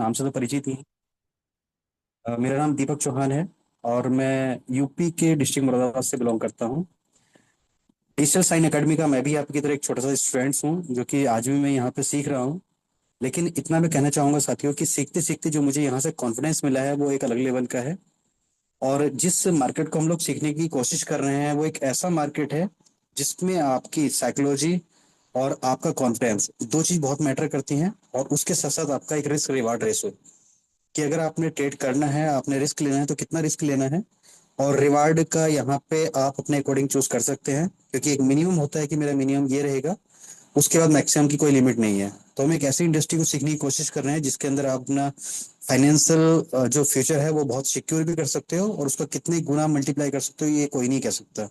नाम से तो परिचित ही। मेरा नाम दीपक चौहान है और मैं यूपी के डिस्ट्रिक्ट मुरादाबाद से बिलोंग करता हूँ। डिजिटल साइन एकेडमी का मैं भी आपकी तरह एक छोटा सा स्टूडेंट्स हूँ जो कि आज भी मैं यहाँ पे सीख रहा हूँ। लेकिन इतना मैं कहना चाहूँगा साथियों कि सीखते सीखते जो मुझे यहाँ से कॉन्फिडेंस मिला है वो एक अलग लेवल का है। और जिस मार्केट को हम लोग सीखने की कोशिश कर रहे हैं वो एक ऐसा मार्केट है जिसमें आपकी साइकोलॉजी और आपका कॉन्फिडेंस दो चीज बहुत मैटर करती हैं, और उसके साथ साथ आपका एक रिस्क रिवार्ड रेशो कि अगर आपने ट्रेड करना है, आपने रिस्क लेना है तो कितना रिस्क लेना है। और रिवार्ड का यहाँ पे आप अपने अकॉर्डिंग चूज कर सकते हैं, क्योंकि एक मिनिमम होता है कि मेरा मिनिमम ये रहेगा, उसके बाद मैक्सिमम की कोई लिमिट नहीं है। तो हम एक ऐसी इंडस्ट्री को सीखने की कोशिश कर रहे हैं जिसके अंदर आप अपना फाइनेंशियल जो फ्यूचर है वो बहुत सिक्योर भी कर सकते हो, और उसका कितने गुना मल्टीप्लाई कर सकते हो ये कोई नहीं कह सकता।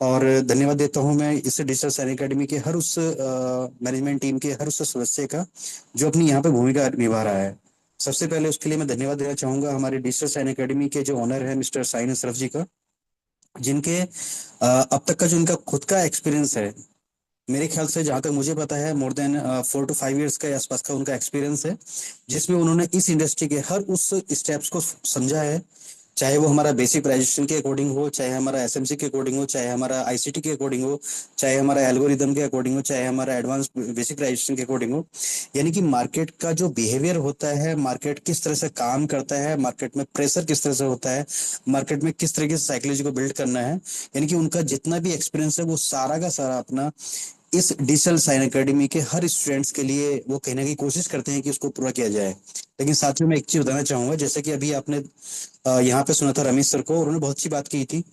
और धन्यवाद देता हूँ मैं इस डिजिटल साइंस एकेडमी के हर उस मैनेजमेंट टीम के हर उस सदस्य का जो अपनी यहाँ पे भूमिका निभा रहा है। सबसे पहले उसके लिए मैं धन्यवाद देना चाहूंगा हमारे डिजिटल साइंस एकेडमी के जो ऑनर है मिस्टर साइन असरफ जी का, जिनके अब तक का जो इनका खुद का एक्सपीरियंस है, मेरे ख्याल से जहां तक मुझे पता है मोर देन 4 to 5 ईयर्स के आसपास का उनका एक्सपीरियंस है, जिसमें उन्होंने इस इंडस्ट्री के हर उस स्टेप्स को समझा है। चाहे वो हमारा बेसिक ग्रेजुएशन के अकॉर्डिंग हो, चाहे हमारा एसएमसी के अकॉर्डिंग हो, चाहे हमारा आईसीटी के अकॉर्डिंग हो, चाहे हमारा एल्गोरिदम के अकॉर्डिंग हो, चाहे हमारा एडवांस बेसिक ग्रेजुएशन के अकॉर्डिंग हो। यानी कि मार्केट का जो बिहेवियर होता है, मार्केट किस तरह से काम करता है, मार्केट में प्रेशर किस तरह से होता है, मार्केट में किस तरीके से साइकोलॉजी को बिल्ड करना है, यानी कि उनका जितना भी एक्सपीरियंस है वो सारा का सारा अपना इस डिजिटल साइन एकेडमी के हर स्टूडेंट्स के लिए वो कहीं ना कहीं कोशिश करते हैं कि उसको पूरा किया जाए। लेकिन साथियों मैं एक चीज बताना चाहूंगा, जैसे कि अभी आपने यहाँ पे सुना था रमेश सर को, उन्होंने बहुत अच्छी बात की थी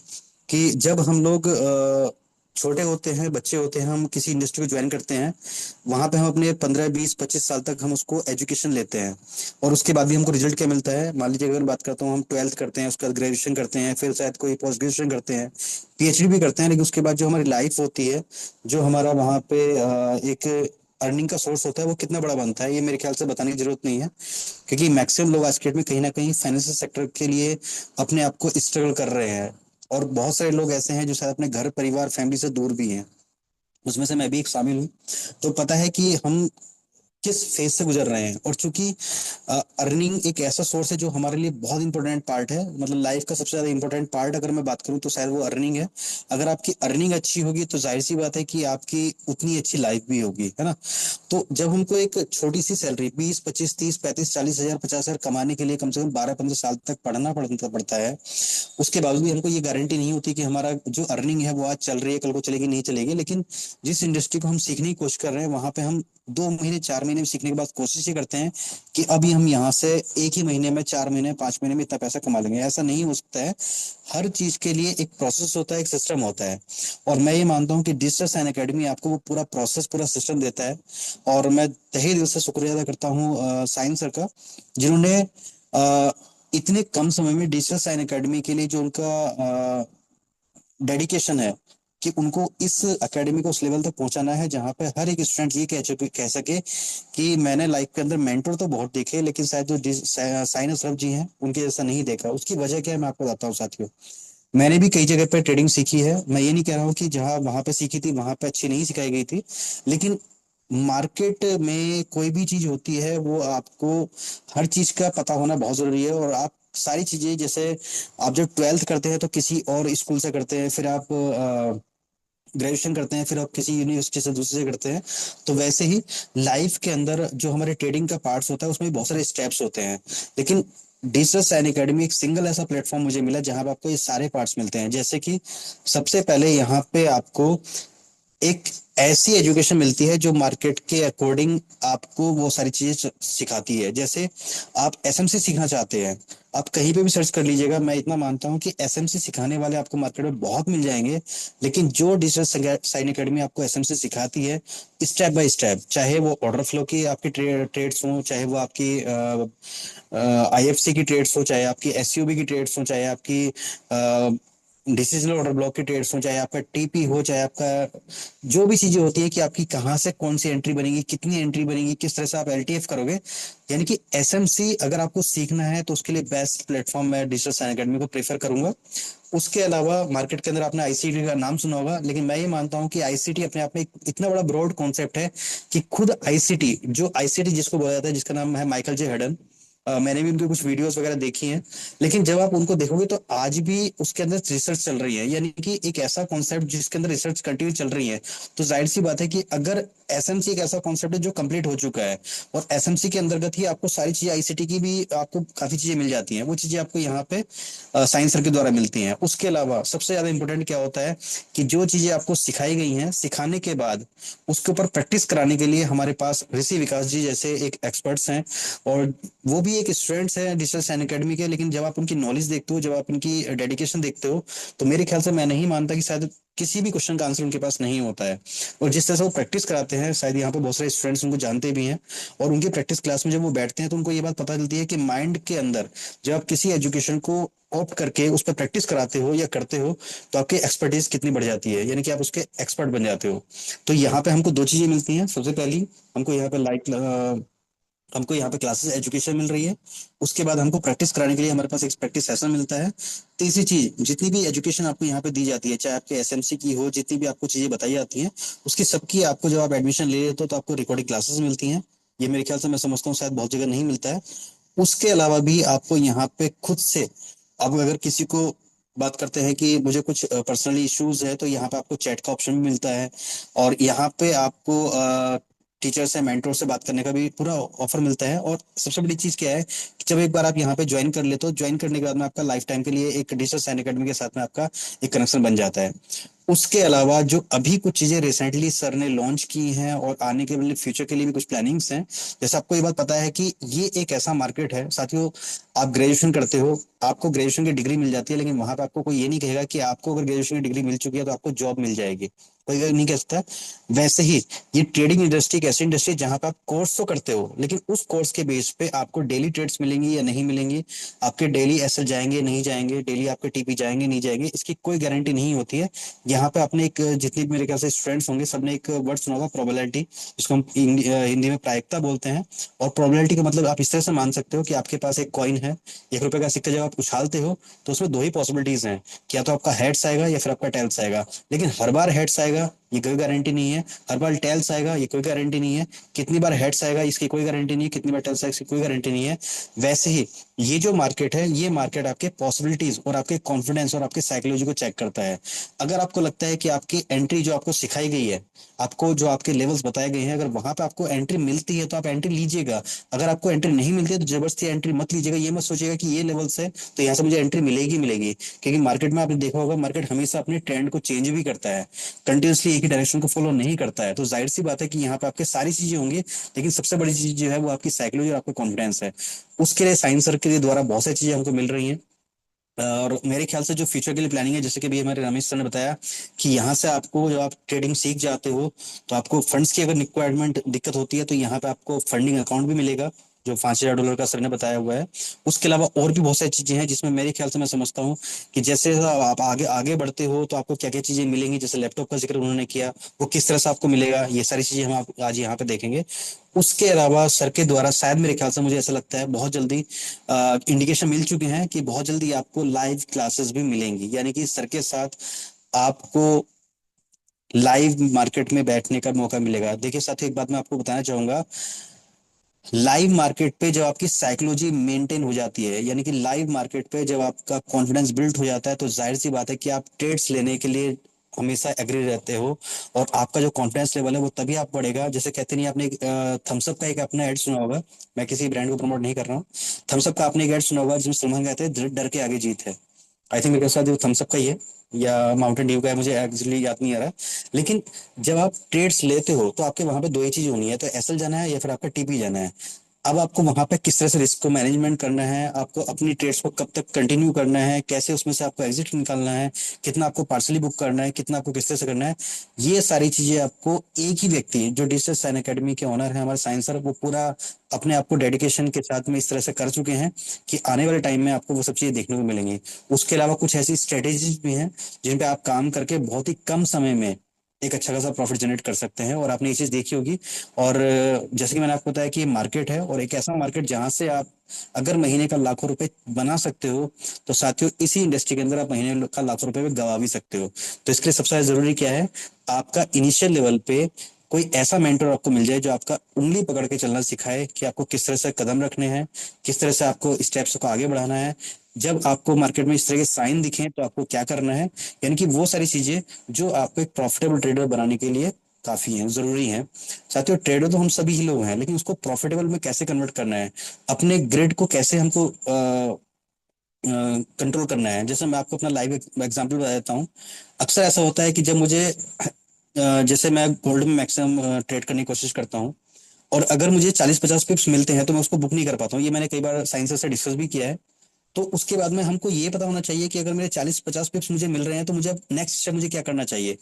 कि जब हम लोग छोटे होते हैं, बच्चे होते हैं, हम किसी इंडस्ट्री को ज्वाइन करते हैं, वहां पे हम अपने 15 20 25 साल तक हम उसको एजुकेशन लेते हैं। और उसके बाद भी हमको रिजल्ट क्या मिलता है, मान लीजिए अगर मैं बात करता हूँ, हम 12th करते हैं, उसके बाद ग्रेजुएशन करते हैं, फिर शायद कोई पोस्ट ग्रेजुएशन करते हैं, पीएचडी भी करते हैं, लेकिन उसके बाद जो हमारी लाइफ होती है, जो हमारा वहाँ पे एक अर्निंग का सोर्स होता है वो कितना बड़ा बनता है, ये मेरे ख्याल से बताने की जरूरत नहीं है। क्योंकि मैक्सिमम लोग आज के डेट में कहीं ना कहीं फाइनेंशियल सेक्टर के लिए अपने आप को स्ट्रगल कर रहे हैं। और बहुत सारे लोग ऐसे हैं जो शायद अपने घर परिवार फैमिली से दूर भी हैं, उसमें से मैं भी एक शामिल हूँ। तो पता है कि हम किस फेज से गुजर रहे हैं। और चूंकि अर्निंग एक ऐसा सोर्स है जो हमारे लिए बहुत इंपॉर्टेंट पार्ट है, मतलब लाइफ का सबसे ज्यादा इंपॉर्टेंट पार्ट अगर मैं बात करूं तो शायद वो अर्निंग है। अगर आपकी अर्निंग अच्छी होगी तो जाहिर सी बात है कि आपकी उतनी अच्छी लाइफ भी होगी, है ना। तो जब हमको एक छोटी सी सैलरी 20 25 30 35 40 हजार 50 हजार कमाने के लिए कम से कम 12 15 साल तक पढ़ना पड़ता पड़ता है, उसके बावजूद भी हमको ये गारंटी नहीं होती कि हमारा जो अर्निंग है वो आज चल रही है, कल को चलेगी नहीं चलेगी। लेकिन जिस इंडस्ट्री को हम सीखने की कोशिश कर रहे हैं वहां पे हम 2 महीने 4 महीने में सीखने के बाद कोशिश ये करते हैं कि अभी हम यहाँ से एक ही महीने में 4 महीने 5 महीने में इतना पैसा कमा लेंगे। ऐसा नहीं हो सकता है। हर चीज के लिए एक प्रोसेस होता है, एक सिस्टम होता है। और मैं ये मानता हूँ कि डिजिटल साइन एकेडमी आपको वो पूरा प्रोसेस पूरा सिस्टम देता है। और मैं तहे दिल से शुक्रिया अदा करता हूँ साइंस सर का, जिन्होंने अ, इतने कम समय में डिजिटल साइन एकेडमी के लिए जो उनका डेडिकेशन है कि उनको इस एकेडमी को उस लेवल तक पहुंचाना है जहां पे हर एक स्टूडेंट ये कह सके कि मैंने लाइफ के अंदर मेंटर तो बहुत देखे लेकिन शायद जो साइनस रफ जी हैं उनके जैसा नहीं देखा। उसकी वजह क्या है मैं आपको बताता हूँ साथियों। मैंने भी कई जगह पे ट्रेडिंग सीखी है, मैं ये नहीं कह रहा हूँ कि जहाँ वहां पे सीखी थी वहां पे अच्छी नहीं सिखाई गई थी। लेकिन मार्केट में कोई भी चीज होती है वो आपको हर चीज का पता होना बहुत जरूरी है। और आप सारी चीजें जैसे आप जब 12th करते हैं तो किसी और स्कूल से करते हैं, फिर आप ग्रेजुएशन करते हैं, फिर आप किसी यूनिवर्सिटी से दूसरे से करते हैं, तो वैसे ही लाइफ के अंदर जो हमारे ट्रेडिंग का पार्ट्स होता है उसमें भी बहुत सारे स्टेप्स होते हैं। लेकिन डिजिटल साइन एकेडमी एक सिंगल ऐसा प्लेटफॉर्म मुझे मिला जहां पे आपको ये सारे पार्ट्स मिलते हैं। जैसे कि सबसे पहले यहाँ पे आपको एक ऐसी एजुकेशन मिलती है जो मार्केट के अकॉर्डिंग आपको वो सारी चीजें सिखाती है। जैसे आप एसएमसी सीखना चाहते हैं, आप कहीं पे भी सर्च कर लीजिएगा, मैं इतना मानता हूं कि एसएमसी सिखाने वाले आपको मार्केट में बहुत मिल जाएंगे। लेकिन जो डिजिटल साइन एकेडमी आपको एसएमसी सिखाती है स्टेप बाय स्टेप, चाहे वो ऑर्डर फ्लो की आपकी ट्रेड्स हो, चाहे वो आपकी आईएफसी की ट्रेड्स हो, चाहे आपकी एसयूबी की ट्रेड्स हो, चाहे आपकी डिसीजनल ऑर्डर ब्लॉक की ट्रेड्स हो, चाहे आपका टीपी हो, चाहे आपका जो भी चीजें होती है कि आपकी कहाँ से कौन सी एंट्री बनेगी, कितनी एंट्री बनेगी, किस तरह से आप एलटीएफ करोगे। यानी कि एसएमसी अगर आपको सीखना है तो उसके लिए बेस्ट प्लेटफॉर्म मैं डिजिटल साइन एकेडमी को प्रेफर करूंगा। उसके अलावा मार्केट के अंदर आपने आईसीटी का नाम सुना होगा, लेकिन मैं ये मानता हूं कि आईसीटी अपने आप में इतना बड़ा ब्रॉड कॉन्सेप्ट है कि खुद आईसीटी, जो आईसीटी जिसको बोला जाता है, जिसका नाम है माइकल जे हडन, मैंने भी उनके कुछ वीडियोस वगैरह देखी हैं। लेकिन जब आप उनको देखोगे तो आज भी उसके अंदर रिसर्च चल रही है, यानी कि एक ऐसा कॉन्सेप्ट जिसके अंदर रिसर्च कंटिन्यू चल रही है। तो जाहिर सी बात है कि अगर एसएमसी एक ऐसा कॉन्सेप्ट है जो कंप्लीट हो चुका है, और एसएमसी के अंतर्गत ही आपको सारी चीजें, आईसीटी की भी आपको काफी चीजें मिल जाती हैं, वो चीजें आपको यहाँ पे साइंस सर के द्वारा मिलती हैं। उसके अलावा सबसे ज्यादा इंपॉर्टेंट क्या होता है कि जो चीजें आपको सिखाई गई हैं, सिखाने के बाद उसके ऊपर प्रैक्टिस कराने के लिए हमारे पास ऋषि विकास जी जैसे एक एक्सपर्ट्स हैं। और वो भी एक स्टूडेंट्स हैं डिजिटल साइन एकेडमी के, लेकिन जब आप उनकी नॉलेज देखते हो, जब आप उनकी डेडिकेशन देखते हो, तो मेरे ख्याल से मैं नहीं मानता कि शायद किसी भी क्वेश्चन का आंसर उनके पास नहीं होता है। और जिस तरह से वो प्रैक्टिस कराते हैं, शायद यहाँ पे बहुत सारे स्टूडेंट्स उनको जानते भी हैं। और उनकी प्रैक्टिस क्लास में जब वो बैठते हैं तो उनको ये बात पता चलती है कि माइंड के अंदर जब आप किसी एजुकेशन को ऑप्ट करके उस पर प्रैक्टिस कराते हो या करते हो, तो आपकी एक्सपर्टीज कितनी बढ़ जाती है, यानी कि आप उसके एक्सपर्ट बन जाते हो। तो यहाँ पे हमको दो चीजें मिलती हैं। सबसे पहली, हमको यहाँ पे हमको यहाँ पे क्लासेस एजुकेशन मिल रही है। उसके बाद हमको प्रैक्टिस कराने के लिए हमारे पास एक प्रैक्टिस सेशन मिलता है। तीसरी चीज, जितनी भी एजुकेशन आपको यहाँ पे दी जाती है, चाहे आपके एसएमसी की हो, जितनी भी आपको चीजें बताई जाती हैं, उसकी सबकी आपको जब आप एडमिशन ले लेते हो तो आपको रिकॉर्डिंग क्लासेस मिलती हैं। ये मेरे ख्याल से, मैं समझता हूँ शायद बहुत जगह नहीं मिलता है। उसके अलावा भी आपको यहाँ पे खुद से, अब अगर किसी को बात करते हैं कि मुझे कुछ पर्सनली इश्यूज है, तो यहाँ पे आपको चैट का ऑप्शन भी मिलता है। और यहाँ पे आपको टीचर से, मेंटोर से बात करने का भी पूरा ऑफर मिलता है। और सबसे बड़ी चीज क्या है कि जब एक बार आप यहाँ पे ज्वाइन कर लेते हो, ज्वाइन करने के बाद में आपका लाइफ टाइम के लिए एक डिजिटल साइन एकेडमी के साथ में आपका एक कनेक्शन बन जाता है। उसके अलावा जो अभी कुछ चीजें रिसेंटली सर ने लॉन्च की हैं और आने के लिए फ्यूचर के लिए भी कुछ प्लानिंग्स हैं। जैसे आपको ये बात पता है कि ये एक ऐसा मार्केट है साथियों, आप ग्रेजुएशन करते हो, आपको ग्रेजुएशन की डिग्री मिल जाती है, लेकिन वहां पे आपको कोई ये नहीं कहेगा कि आपको अगर ग्रेजुएशन की डिग्री मिल चुकी है तो आपको जॉब मिल जाएगी। कोई नहीं कह सकता। वैसे ही ये ट्रेडिंग इंडस्ट्री एक ऐसी इंडस्ट्री है जहां पे आप कोर्स तो करते हो, लेकिन उस कोर्स के बेस पे आपको डेली ट्रेड्स मिलेंगी या नहीं मिलेंगी, आपके डेली एसएल जाएंगे नहीं जाएंगे, डेली आपके टीपी जाएंगे नहीं जाएंगे, इसकी कोई गारंटी नहीं होती है। यहाँ पे आपने एक, जितने भी मेरे ख्याल से स्टूडेंट्स होंगे, सबने एक वर्ड सुना होगा, प्रोबेबिलिटी, जिसको हम हिंदी में प्रायिकता बोलते हैं। और प्रोबेबिलिटी का मतलब आप इस तरह से मान सकते हो कि आपके पास एक कॉइन है, 1 रुपए का सिक्का, जब आप उछालते हो तो उसमें दो ही पॉसिबिलिटीज हैं, कि या तो आपका हेड्स आएगा या फिर आपका टेल्स आएगा। लेकिन हर बार हेड्स आएगा ये कोई गारंटी नहीं है, हर बार टेल्स आएगा ये कोई गारंटी नहीं है, कितनी बार हेड्स आएगा इसकी कोई गारंटी नहीं है, कितनी बार टेल्स आएगा इसकी कोई गारंटी नहीं है। वैसे ही ये जो मार्केट है, ये मार्केट आपके पॉसिबिलिटीज और आपके कॉन्फिडेंस और आपके साइकोलॉजी को चेक करता है। अगर आपको लगता है कि आपकी एंट्री जो आपको सिखाई गई है, आपको जो आपके लेवल्स बताए गए हैं, अगर वहां पे आपको एंट्री मिलती है तो आप एंट्री लीजिएगा। अगर आपको एंट्री नहीं मिलती है तो जबरदस्ती एंट्री मत लीजिएगा। ये मत सोचिएगा कि ये लेवल्स है तो यहाँ से मुझे एंट्री मिलेगी मिलेगी, क्योंकि मार्केट में आपने देखा होगा, मार्केट हमेशा अपने ट्रेंड को चेंज भी करता है, कंटिन्यूसली एक ही डायरेक्शन को फॉलो नहीं करता है। तो जाहिर सी बात है कि यहाँ पे आपके सारी चीजें होंगी, लेकिन सबसे बड़ी चीज जो है वो आपकी साइकोलॉजी और आपका कॉन्फिडेंस है। उसके लिए साइंस सर के द्वारा बहुत सारी चीजें हमको मिल रही हैं। और मेरे ख्याल से जो फ्यूचर के लिए प्लानिंग है, जैसे कि अभी हमारे रमेश सर ने बताया कि यहाँ से आपको, जब आप ट्रेडिंग सीख जाते हो, तो आपको फंड्स की अगर रिक्वायरमेंट दिक्कत होती है तो यहाँ पे आपको फंडिंग अकाउंट भी मिलेगा, जो $5,000 का सर ने बताया हुआ है। उसके अलावा और भी बहुत सारी चीजें हैं, जिसमें मेरे ख्याल से मैं समझता हूँ कि जैसे आप आगे आगे बढ़ते हो तो आपको क्या क्या चीजें मिलेंगी। जैसे लैपटॉप का जिक्र उन्होंने किया, वो किस तरह से आपको मिलेगा, ये सारी चीजें हम आज यहाँ पे देखेंगे। उसके अलावा सर के द्वारा शायद, मेरे ख्याल से, मुझे ऐसा लगता है बहुत जल्दी इंडिकेशन मिल चुके हैं कि बहुत जल्दी आपको लाइव क्लासेस भी मिलेंगी, यानी कि सर के साथ आपको लाइव मार्केट में बैठने का मौका मिलेगा। देखिए साथियों, एक बात मैं आपको बताना चाहूंगा, लाइव मार्केट पे जब आपकी साइकोलॉजी मेंटेन हो जाती है, यानी कि लाइव मार्केट पे जब आपका कॉन्फिडेंस बिल्ड हो जाता है, तो जाहिर सी बात है कि आप ट्रेड्स लेने के लिए हमेशा एग्री रहते हो। और आपका जो कॉन्फिडेंस लेवल है वो तभी आप बढ़ेगा। जैसे कहते नहीं, आपने थम्सअप का एक अपना ऐड सुना होगा, मैं किसी ब्रांड को प्रमोट नहीं कर रहा हूँ। थम्सअप का आपने एक ऐड सुना होगा जिसमें सलमान कहते हैं, डर के आगे जीत है। आई थिंक मेरे साथ थम्सअप का ही है या माउंटेन ड्यू का है, मुझे एक्चुअली याद नहीं आ रहा। लेकिन जब आप ट्रेड्स लेते हो तो आपके वहां पे दो ही चीज होनी है, तो एसएल जाना है या फिर आपका टीपी जाना है। अब आपको वहां पे किस तरह से रिस्क को मैनेजमेंट करना है, आपको अपनी ट्रेड्स को कब तक कंटिन्यू करना है, कैसे उसमें से आपको एग्जिट निकालना है, कितना आपको पार्सली बुक करना है, कितना आपको किस तरह से करना है, ये सारी चीजें आपको एक ही व्यक्ति, जो डिजिटल साइन एकेडमी के ओनर है हमारे साइंस सर, वो पूरा अपने आप को डेडिकेशन के साथ में इस तरह से कर चुके हैं कि आने वाले टाइम में आपको वो सब चीजें देखने को मिलेंगी। उसके अलावा कुछ ऐसी स्ट्रेटेजीज भी हैं जिन पे आप काम करके बहुत ही कम समय में एक अच्छा खासा प्रॉफिट जनरेट कर सकते हैं, और आपने ये चीज देखी होगी। और जैसे कि मैंने आपको बताया कि ये मार्केट है, और एक ऐसा मार्केट जहां से आप अगर महीने का लाखों रुपए बना सकते हो, तो साथियों इसी इंडस्ट्री के अंदर आप महीने का लाखों रुपए में गवा भी सकते हो। तो इसके लिए सबसे ज्यादा जरूरी क्या है, आपका इनिशियल लेवल पे कोई ऐसा मेंटर आपको मिल जाए जो आपका उंगली पकड़ के चलना सिखाए कि आपको किस तरह से कदम रखने हैं, किस तरह से आपको स्टेप्स को आगे बढ़ाना है। जब आपको मार्केट में इस तरह के साइन दिखें तो आपको क्या करना है, यानी कि वो सारी चीजें जो आपको एक प्रॉफिटेबल ट्रेडर बनाने के लिए काफी हैं, जरूरी हैं। साथियों, ट्रेडर तो हम सभी ही लोग हैं, लेकिन उसको प्रॉफिटेबल में कैसे कन्वर्ट करना है, अपने ग्रिड को कैसे हमको कंट्रोल करना है। जैसे मैं आपको अपना लाइव एग्जांपल बता देता हूँ। अक्सर ऐसा होता है कि जब मुझे जैसे मैं गोल्ड में मैक्सिमम ट्रेड करने की कोशिश करता हूँ, और अगर मुझे 40-50 पिप्स मिलते हैं तो मैं उसको बुक नहीं कर पाता हूँ। ये मैंने कई बार साइंसर से डिस्कस भी किया है। तो उसके बाद में हमको ये पता होना चाहिए कि अगर मेरे 40-50 पिप्स मुझे मिल रहे हैं तो मुझे अब नेक्स्ट स्टेप मुझे क्या करना चाहिए।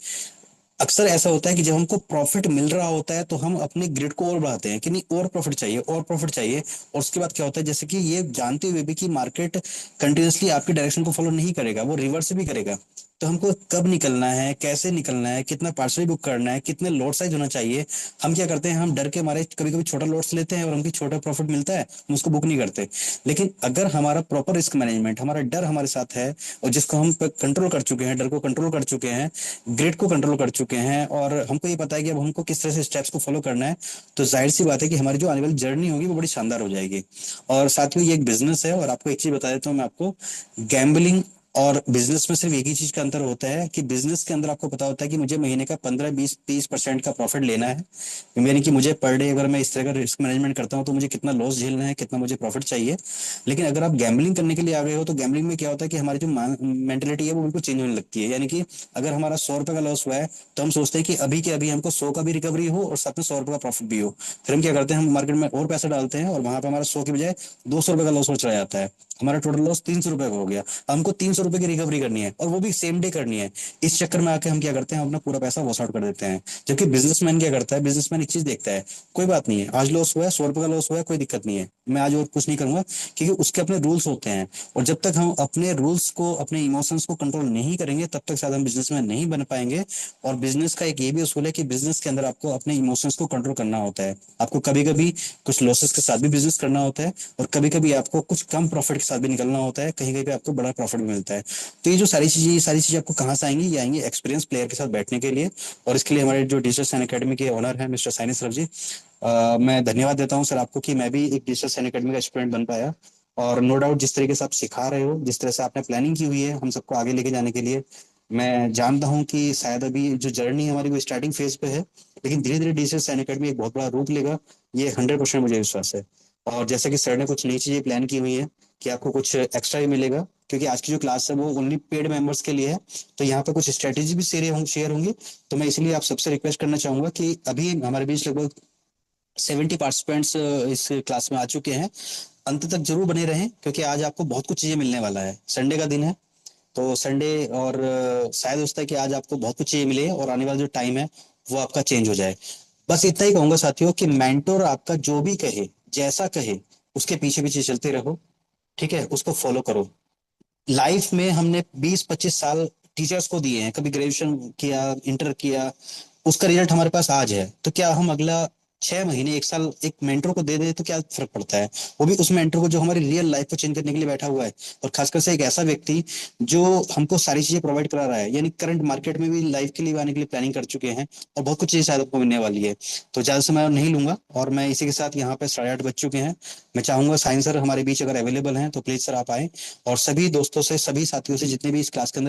अक्सर ऐसा होता है कि जब हमको प्रॉफिट मिल रहा होता है तो हम अपने ग्रिड को और बढ़ाते हैं कि नहीं, और प्रॉफिट चाहिए, और प्रॉफिट चाहिए। और उसके बाद क्या होता है, जैसे कि ये जानते हुए भी कि मार्केट कंटिन्यूअसली आपकी डायरेक्शन को फॉलो नहीं करेगा, वो रिवर्स भी करेगा। तो हमको कब निकलना है, कैसे निकलना है, कितना पार्सल बुक करना है, कितने लॉट साइज होना चाहिए, हम क्या करते हैं, हम डर के मारे कभी कभी छोटा लॉट्स लेते हैं और हमको छोटा प्रॉफिट मिलता है, हम उसको बुक नहीं करते। लेकिन अगर हमारा प्रॉपर रिस्क मैनेजमेंट, हमारा डर हमारे साथ है, और जिसको हम कंट्रोल कर चुके हैं, डर को कंट्रोल कर चुके हैं, ग्रिड को कंट्रोल कर चुके हैं, और हमको ये पता है कि अब हमको किस तरह से स्टेप्स को फॉलो करना है, तो जाहिर सी बात है कि हमारी जो आने वाली जर्नी होगी वो बड़ी शानदार हो जाएगी। और साथ में ये एक बिजनेस है, और आपको एक चीज बता देता हूँ मैं आपको, गैम्बलिंग और बिजनेस में सिर्फ एक ही चीज का अंतर होता है कि बिजनेस के अंदर आपको पता होता है कि मुझे महीने का 15-20-30% का प्रॉफिट लेना है, यानी कि मुझे पर डे अगर मैं इस तरह का रिस्क मैनेजमेंट करता हूँ तो मुझे कितना लॉस झेलना है, कितना मुझे प्रॉफिट चाहिए। लेकिन अगर आप गैम्बलिंग करने के लिए आ गए हो तो गैम्बलिंग में क्या होता है कि हमारी जो मेंटेलिटी है वो बिल्कुल चेंज होने लगती है। यानी कि अगर हमारा 100 रुपए का लॉस हुआ है तो हम सोचते हैं कि अभी के अभी हमको 100 का भी रिकवरी हो और साथ में 100 रुपए का प्रॉफिट भी हो। फिर हम क्या करते हैं, हम मार्केट में और पैसा डालते हैं और वहां पे हमारा 100 की बजाय 200 रुपए का लॉस हो चला जाता है। हमारा टोटल लॉस 300 रुपए का हो गया। हमको 300 रुपए की रिकवरी करनी है और वो भी सेम डे करनी है। इस चक्कर में आके हम क्या करते हैं, हम अपना पूरा पैसा वॉश आउट कर देते हैं। जबकि बिजनेसमैन क्या करता है, बिजनेसमैन एक चीज देखता है, कोई बात नहीं है, आज लॉस हुआ है, 100 रुपए का लॉस हुआ है, कोई दिक्कत नहीं है, मैं आज और कुछ नहीं करूंगा, क्योंकि उसके अपने रूल्स होते हैं। और जब तक हम अपने रूल्स को, अपने इमोशंस को कंट्रोल नहीं करेंगे तब तक शायद हम बिजनेसमैन नहीं बन पाएंगे। और बिजनेस का एक ये भी उसूल है कि बिजनेस के अंदर आपको अपने इमोशंस को कंट्रोल करना होता है। आपको कभी कभी कुछ लॉसेस के साथ भी बिजनेस करना होता है, और कभी कभी आपको कुछ कम प्रॉफिट के साथ भी निकलना होता है, कहीं कहीं पे आपको बड़ा प्रॉफिट भी मिलता है। तो ये जो सारी चीजें, ये सारी चीजें आपको कहाँ से आएंगी, ये आएंगी एक्सपीरियंस प्लेयर के साथ बैठने के लिए। और इसके लिए हमारे जो डिजिटल साइन अकेडमी के ओनर है मिस्टर साइनी सर जी, मैं धन्यवाद देता हूँ सर आपको कि मैं भी एक डिजिटल साइन अकेडमी का स्टूडेंट बन पाया। और नो डाउट जिस तरीके से आप सिखा रहे हो, जिस तरह से आपने प्लानिंग की हुई है हम सबको आगे लेके जाने के लिए, मैं जानता हूँ कि शायद अभी जो जर्नी हमारी वो स्टार्टिंग फेज पे है, लेकिन धीरे धीरे डिजिटल साइन अकेडमी एक बहुत बड़ा रूप लेगा। ये 100% मुझे विश्वास है। और जैसे कि सर ने कुछ नई चीजें प्लान की हुई है कि आपको कुछ एक्स्ट्रा ही मिलेगा, क्योंकि आज की जो क्लास है वो ओनली पेड मेंबर्स के लिए है। तो यहाँ पे कुछ स्ट्रेटेजी भी शेयर होंगी। तो मैं इसलिए आप सबसे रिक्वेस्ट करना चाहूंगा कि अभी हमारे बीच लगभग 70 पार्टिसिपेंट्स इस क्लास में आ चुके हैं। अंत तक जरूर बने रहें, क्योंकि आज आपको बहुत कुछ चीजें मिलने वाला है, संडे का दिन है। तो संडे, और शायद होता है कि आज आपको बहुत कुछ चीजें मिले और आने वाला जो टाइम है वो आपका चेंज हो जाए। बस इतना ही कहूंगा साथियों कि मेंटोर आपका जो भी कहे, जैसा कहे, उसके पीछे पीछे चलते रहो। ठीक है, उसको फॉलो करो। लाइफ में हमने 20-25 साल टीचर्स को दिए हैं, कभी ग्रेजुएशन किया, इंटर किया, उसका रिजल्ट हमारे पास आज है। तो क्या हम अगला 6 महीने, 1 साल एक मेंटर को दे दे तो क्या फर्क पड़ता है। वो भी उस मेंटर को जो हमारी रियल लाइफ को चेंज करने के लिए बैठा हुआ है। और खासकर से एक ऐसा व्यक्ति जो हमको सारी चीजें प्रोवाइड करा रहा है, यानी करंट मार्केट में भी लाइफ के लिए आने के लिए प्लानिंग कर चुके हैं, और बहुत कुछ चीजें शायद आपको मिलने वाली है। तो ज्यादा समय नहीं लूंगा, और मैं इसी के साथ यहाँ पे 8:30 बज चुके हैं। मैं चाहूंगा साइंस सर हमारे बीच अगर अवेलेबल हैं तो प्लीज सर आप आए, और सभी दोस्तों से, सभी साथियों से, जितने भी इस क्लास के अंदर